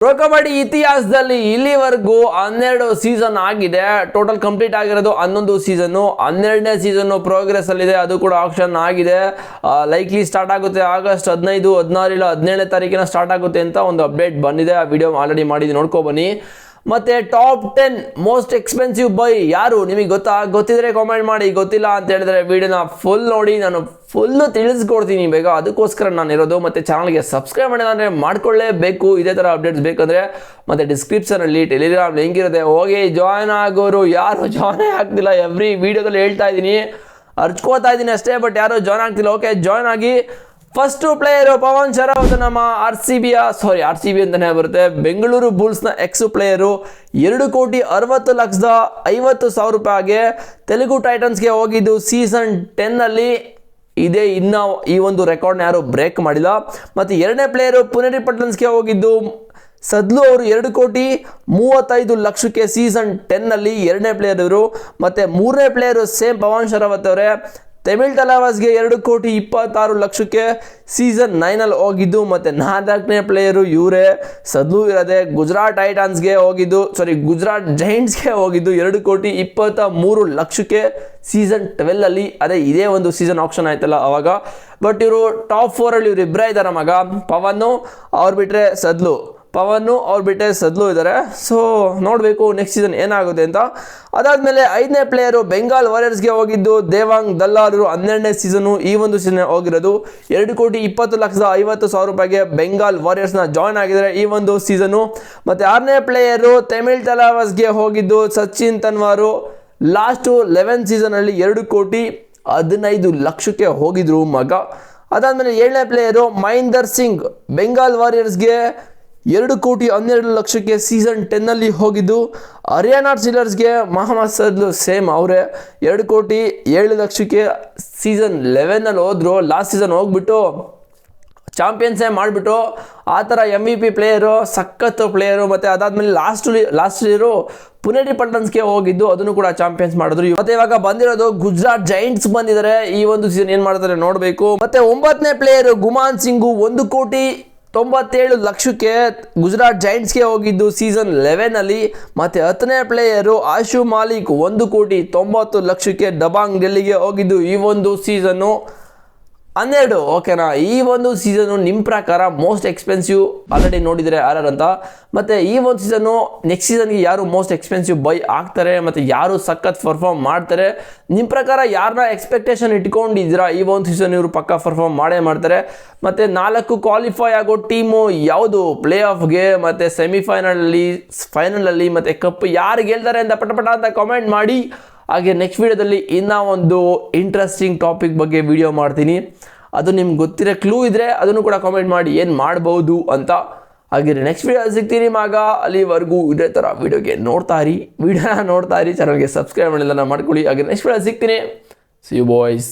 Pro kabaddi ಇತಿಹಾಸದಲ್ಲಿ ಇಲ್ಲಿವರೆಗೂ 12 season ಆಗಿದೆ. ಟೋಟಲ್ ಕಂಪ್ಲೀಟ್ ಆಗಿರೋದು 11 ಸೀಸನ್ನು. 12ನೇ ಸೀಸನ್ನು ಪ್ರೋಗ್ರೆಸ್ ಅಲ್ಲಿದೆ, ಅದು ಕೂಡ ಆಕ್ಷನ್ ಆಗಿದೆ. ಲೈಕ್ಲಿ ಸ್ಟಾರ್ಟ್ ಆಗುತ್ತೆ ಆಗಸ್ಟ್ 15, 16 ಇಲ್ಲ 17ನೇ ತಾರೀಕಿನ ಸ್ಟಾರ್ಟ್ ಆಗುತ್ತೆ ಅಂತ ಒಂದು ಅಪ್ಡೇಟ್ ಬಂದಿದೆ. ಆ ವಿಡಿಯೋ ಆಲ್ರೆಡಿ ಮಾಡಿದ್ದು, ನೋಡ್ಕೊ ಬನ್ನಿ. ಮತ್ತೆ ಟಾಪ್ 10 ಮೋಸ್ಟ್ ಎಕ್ಸ್ಪೆನ್ಸಿವ್ ಬೈ ಯಾರು ನಿಮಗೆ ಗೊತ್ತಿದ್ರೆ ಕಾಮೆಂಟ್ ಮಾಡಿ. ಗೊತ್ತಿಲ್ಲ ಅಂತ ಹೇಳಿದ್ರೆ ವಿಡಿಯೋನ ಫುಲ್ ನೋಡಿ, ನಾನು ಫುಲ್ಲು ತಿಳಿಸ್ಕೊಡ್ತೀನಿ ಬೇಗ. ಅದಕ್ಕೋಸ್ಕರ ನಾನು ಇರೋದು. ಮತ್ತು ಚಾನಲ್ಗೆ ಸಬ್ಸ್ಕ್ರೈಬ್ ಮಾಡಿಲ್ಲ ಅಂದರೆ ಮಾಡ್ಕೊಳ್ಳೇಬೇಕು. ಇದೇ ಥರ ಅಪ್ಡೇಟ್ಸ್ ಬೇಕಂದರೆ. ಮತ್ತು ಡಿಸ್ಕ್ರಿಪ್ಷನಲ್ಲಿ ಟೆಲಿಗ್ರಾಮ್ ಲಿಂಕ್ ಇರುತ್ತೆ, ಹೋಗಿ ಜಾಯ್ನ್ ಆಗೋರು. ಯಾರು ಜಾಯ್ನ್ ಆಗ್ತಿಲ್ಲ, ಎವ್ರಿ ವೀಡಿಯೋದಲ್ಲಿ ಹೇಳ್ತಾ ಇದ್ದೀನಿ, ಅರ್ಚ್ಕೋತಾ ಇದ್ದೀನಿ ಅಷ್ಟೇ, ಬಟ್ ಯಾರು ಜಾಯ್ನ್ ಆಗ್ತಿಲ್ಲ. ಓಕೆ, ಜಾಯ್ನ್ ಆಗಿ. ಫಸ್ಟು ಪ್ಲೇಯರು ಪವನ್ ಶರಾವತ್, ನಮ್ಮ ಆರ್ ಸಿ ಬಿ ಅಂತಲೇ ಬರುತ್ತೆ, ಬೆಂಗಳೂರು ಬುಲ್ಸ್ನ ಎಕ್ಸ್ ಪ್ಲೇಯರು. 2,60,50,000 ರೂಪಾಯಿಗೆ ತೆಲುಗು ಟೈಟನ್ಸ್ಗೆ ಹೋಗಿದ್ದು ಸೀಸನ್ 10ನಲ್ಲಿ ಇದೆ. ಇನ್ನು ಈ ಒಂದು ರೆಕಾರ್ಡ್ನ ಯಾರು ಬ್ರೇಕ್ ಮಾಡಿಲ್ಲ. ಮತ್ತು ಎರಡನೇ ಪ್ಲೇಯರು ಪುನೇರಿ ಪಟ್ಟನ್ಸ್ಗೆ ಹೋಗಿದ್ದು ಸದ್ಲು ಅವರು. 2,35,00,000ಕ್ಕೆ ಸೀಸನ್ 10ನಲ್ಲಿ ಎರಡನೇ ಪ್ಲೇಯರ್ ಇವರು. ಮತ್ತು ಮೂರನೇ ಪ್ಲೇಯರು ಸೇಮ್ ಪವನ್ ಶರಾವತ್ ಅವರೇ, ತಮಿಳ್ ತಲಾವಾಸ್ಗೆ 2,26,00,000ಕ್ಕೆ ಸೀಸನ್ 9ನಲ್ಲಿ ಹೋಗಿದ್ದು. ಮತ್ತು ನಾಲ್ಕನೇ ಪ್ಲೇಯರು ಇವರೇ, ಸದ್ಲು ಇರೋದೆ. ಗುಜರಾತ್ ಜೈಂಟ್ಸ್ಗೆ ಹೋಗಿದ್ದು 2,23,00,000ಕ್ಕೆ ಸೀಸನ್ 12ನಲ್ಲಿ. ಅದೇ ಇದೇ ಒಂದು ಸೀಸನ್ ಆಪ್ಷನ್ ಆಯ್ತಲ್ಲ ಅವಾಗ. ಬಟ್ ಇವರು ಟಾಪ್ 4ಅಲ್ಲಿ ಇವರು ಇಬ್ಬರೇ ಇದ್ದಾರೆ ಮಗ. ಪವನ್ನು ಅವ್ರು ಬಿಟ್ಟರೆ ಸದ್ಲು ಇದ್ದಾರೆ. ಸೊ ನೋಡಬೇಕು ನೆಕ್ಸ್ಟ್ ಸೀಸನ್ ಏನಾಗುತ್ತೆ ಅಂತ. ಅದಾದಮೇಲೆ 5ನೇ ಪ್ಲೇಯರು ಬೆಂಗಾಲ್ ವಾರಿಯರ್ಸ್ಗೆ ಹೋಗಿದ್ದು ದೇವಾಂಗ್ ದಲ್ಲಾರ್. 12ನೇ ಸೀಸನು ಈ ಒಂದು ಸೀಸನ್ ಹೋಗಿರೋದು. 2,20,50,000 ರೂಪಾಯಿಗೆ ಬೆಂಗಾಲ್ ವಾರಿಯರ್ಸ್ನ ಜಾಯ್ನ್ ಆಗಿದ್ದಾರೆ ಈ ಒಂದು ಸೀಸನು. ಮತ್ತು 6ನೇ ಪ್ಲೇಯರು ತಮಿಳ್ ತಲಾವಾಸ್ಗೆ ಹೋಗಿದ್ದು ಸಚಿನ್ ತನ್ವಾರು. ಲಾಸ್ಟು 11 ಸೀಸನಲ್ಲಿ 2,15,00,000ಕ್ಕೆ ಹೋಗಿದ್ರು ಮಗ. ಅದಾದಮೇಲೆ 7ನೇ ಪ್ಲೇಯರು ಮಹೇಂದರ್ ಸಿಂಗ್, ಬೆಂಗಾಲ್ ವಾರಿಯರ್ಸ್ಗೆ 2,12,00,000ಕ್ಕೆ ಸೀಸನ್ 10ನಲ್ಲಿ ಹೋಗಿದ್ದು. ಹರಿಯಾಣ ಸಿಲ್ಲರ್ಸ್ಗೆ ಮೊಹಮ್ಮದ್ ಸದ್ಲು ಸೇಮ್ ಅವರೇ, 2,07,00,000ಕ್ಕೆ ಸೀಸನ್ 11ನಲ್ಲಿ ಹೋದ್ರು. ಲಾಸ್ಟ್ ಸೀಸನ್ ಹೋಗ್ಬಿಟ್ಟು ಚಾಂಪಿಯನ್ಸೇ ಮಾಡಿಬಿಟ್ಟು ಆ ಥರ MVP ಪ್ಲೇಯರು, ಸಖತ್ತು ಪ್ಲೇಯರು. ಮತ್ತು ಅದಾದಮೇಲೆ ಲಾಸ್ಟ್ ಇಯರು ಪುನೇರಿ ಪಟ್ಟನ್ಸ್ಗೆ ಹೋಗಿದ್ದು, ಅದನ್ನು ಕೂಡ ಚಾಂಪಿಯನ್ಸ್ ಮಾಡಿದ್ರು. ಮತ್ತು ಇವಾಗ ಬಂದಿರೋದು ಗುಜರಾತ್ ಜೈಂಟ್ಸ್ ಬಂದಿದ್ದಾರೆ. ಈ ಒಂದು ಸೀಸನ್ ಏನು ಮಾಡ್ತಾರೆ ನೋಡಬೇಕು. ಮತ್ತು 9ನೇ ಪ್ಲೇಯರು ಗುಮಾನ್ ಸಿಂಗು 1,97,00,000ಕ್ಕೆ ಗುಜರಾತ್ ಜೈಂಟ್ಸ್ಗೆ ಹೋಗಿದ್ದು ಸೀಸನ್ 11ನಲ್ಲಿ. ಮತ್ತು 10ನೇ ಪ್ಲೇಯರು ಆಶು ಮಾಲಿಕ್ 1,90,00,000ಕ್ಕೆ ದಬಾಂಗ್ ಡೆಲ್ಲಿಗೆ ಹೋಗಿದ್ದು ಈ ಒಂದು ಸೀಸನ್ನು 12. ಓಕೆನಾ, ಈ ಒಂದು ಸೀಸನ್ನು ನಿಮ್ಮ ಪ್ರಕಾರ ಮೋಸ್ಟ್ ಎಕ್ಸ್ಪೆನ್ಸಿವ್ ಆಲ್ರೆಡಿ ನೋಡಿದರೆ ಯಾರು ಅಂತ. ಮತ್ತು ಈ ಒಂದು ಸೀಸನ್ನು ನೆಕ್ಸ್ಟ್ ಸೀಸನ್ಗೆ ಯಾರು ಮೋಸ್ಟ್ ಎಕ್ಸ್ಪೆನ್ಸಿವ್ ಬೈ ಆಗ್ತಾರೆ ಮತ್ತು ಯಾರು ಸಖತ್ ಪರ್ಫಾರ್ಮ್ ಮಾಡ್ತಾರೆ, ನಿಮ್ಮ ಪ್ರಕಾರ ಯಾರನ್ನ ಎಕ್ಸ್ಪೆಕ್ಟೇಷನ್ ಇಟ್ಕೊಂಡಿದ್ದೀರಾ ಈ ಒಂದು ಸೀಸನ್ ಇವರು ಪಕ್ಕ ಪರ್ಫಾರ್ಮ್ ಮಾಡೇ ಮಾಡ್ತಾರೆ. ಮತ್ತು 4 ಕ್ವಾಲಿಫೈ ಆಗೋ ಟೀಮು ಯಾವುದು ಪ್ಲೇ ಆಫ್ಗೆ, ಮತ್ತು ಫೈನಲಲ್ಲಿ ಮತ್ತು ಕಪ್ ಯಾರು ಗೆಲ್ತಾರೆ ಅಂತ ಪಟ ಅಂತ ಕಾಮೆಂಟ್ ಮಾಡಿ. ಹಾಗೆ ನೆಕ್ಸ್ಟ್ ವೀಡಿಯೋದಲ್ಲಿ ಇನ್ನೂ ಒಂದು ಇಂಟ್ರೆಸ್ಟಿಂಗ್ ಟಾಪಿಕ್ ಬಗ್ಗೆ ವಿಡಿಯೋ ಮಾಡ್ತೀನಿ. ಅದು ನಿಮ್ಗೆ ಗೊತ್ತಿರೋ ಕ್ಲೂ ಇದ್ದರೆ ಅದನ್ನು ಕೂಡ ಕಾಮೆಂಟ್ ಮಾಡಿ ಏನು ಮಾಡ್ಬೋದು ಅಂತ. ಹಾಗೆ ನೆಕ್ಸ್ಟ್ ವೀಡಿಯೋ ಸಿಗ್ತೀನಿ ಮಗ. ಅಲ್ಲಿವರೆಗೂ ಇದೇ ಥರ ವಿಡಿಯೋನ ನೋಡ್ತಾ ಇರಿ. ಚಾನಲ್ಗೆ ಸಬ್ಸ್ಕ್ರೈಬ್ ಮಾಡಿಲ್ಲ ಮಾಡ್ಕೊಳ್ಳಿ. ಹಾಗೆ ನೆಕ್ಸ್ಟ್ ವೀಡಿಯೋ ಸಿಗ್ತೀನಿ. See you boys.